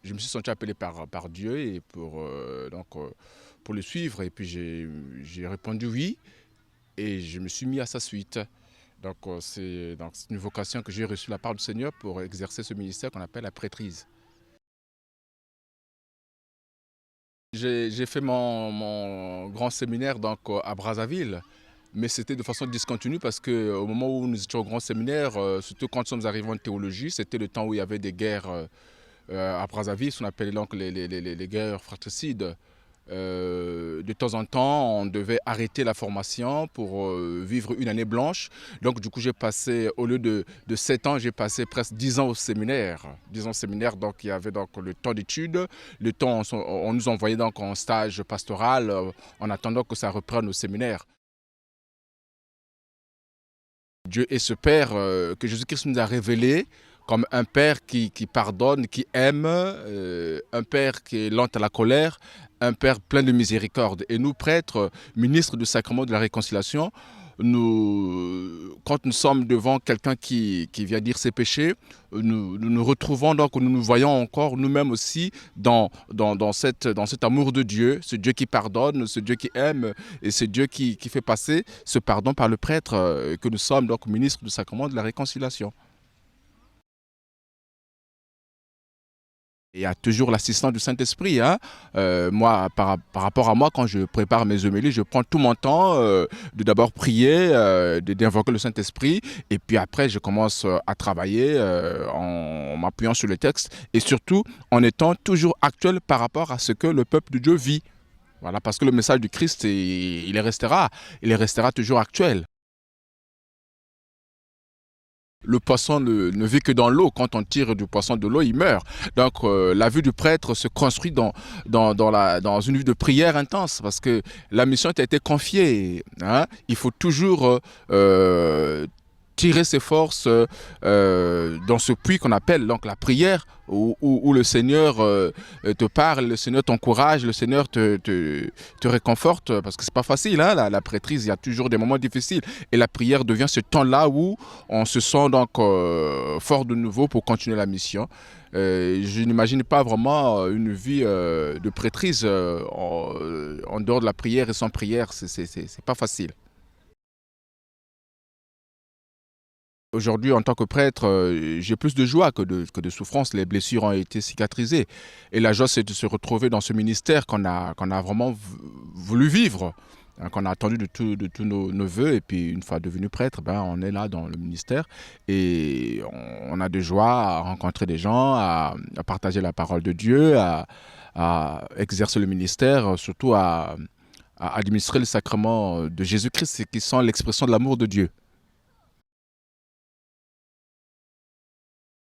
je me suis senti appelé par Dieu et pour le suivre. Et puis j'ai répondu oui et je me suis mis à sa suite. C'est une vocation que j'ai reçue de la part du Seigneur pour exercer ce ministère qu'on appelle la prêtrise. J'ai fait mon grand séminaire à Brazzaville, mais c'était de façon discontinue parce qu'au moment où nous étions au grand séminaire, surtout quand nous sommes arrivés en théologie, c'était le temps où il y avait des guerres à Brazzaville, ce qu'on appelait donc les guerres fratricides. De temps en temps, on devait arrêter la formation pour vivre une année blanche. Donc du coup, j'ai passé, au lieu de 7 ans, j'ai passé presque 10 ans au séminaire. 10 ans au séminaire, donc il y avait donc le temps d'études, le temps, on nous envoyait donc en stage pastoral en attendant que ça reprenne au séminaire. Dieu est ce Père que Jésus-Christ nous a révélé comme un Père qui pardonne, qui aime, un Père qui est lent à la colère, un Père plein de miséricorde. Et nous, prêtres, ministres du sacrement de la réconciliation, quand nous sommes devant quelqu'un qui vient dire ses péchés, nous retrouvons donc, nous nous voyons encore nous-mêmes aussi dans cet amour de Dieu, ce Dieu qui pardonne, ce Dieu qui aime et ce Dieu qui fait passer ce pardon par le prêtre que nous sommes donc ministres du sacrement de la réconciliation. Il y a toujours l'assistance du Saint-Esprit. Hein. Moi, par rapport à moi, quand je prépare mes homélies, je prends tout mon temps de d'abord prier, d'invoquer le Saint-Esprit. Et puis après, je commence à travailler en m'appuyant sur le texte. Et surtout, en étant toujours actuel par rapport à ce que le peuple de Dieu vit. Voilà, parce que le message du Christ, il restera toujours actuel. Le poisson ne vit que dans l'eau. Quand on tire du poisson de l'eau, il meurt. Donc la vie du prêtre se construit dans une vie de prière intense parce que la mission qui a été confiée. Hein, il faut toujours tirer ses forces dans ce puits qu'on appelle donc la prière, où le Seigneur te parle, le Seigneur t'encourage, le Seigneur te réconforte, parce que c'est pas facile, hein, la prêtrise, il y a toujours des moments difficiles. Et la prière devient ce temps-là où on se sent donc fort de nouveau pour continuer la mission. Je n'imagine pas vraiment une vie de prêtrise en dehors de la prière et sans prière, c'est pas facile. Aujourd'hui, en tant que prêtre, j'ai plus de joie que de souffrance. Les blessures ont été cicatrisées. Et la joie, c'est de se retrouver dans ce ministère qu'on a vraiment voulu vivre, hein, qu'on a attendu de tous nos vœux. Et puis, une fois devenu prêtre, ben, on est là dans le ministère. Et on a de joie à rencontrer des gens, à partager la parole de Dieu, à exercer le ministère, surtout à administrer le sacrement de Jésus-Christ, qui sont l'expression de l'amour de Dieu.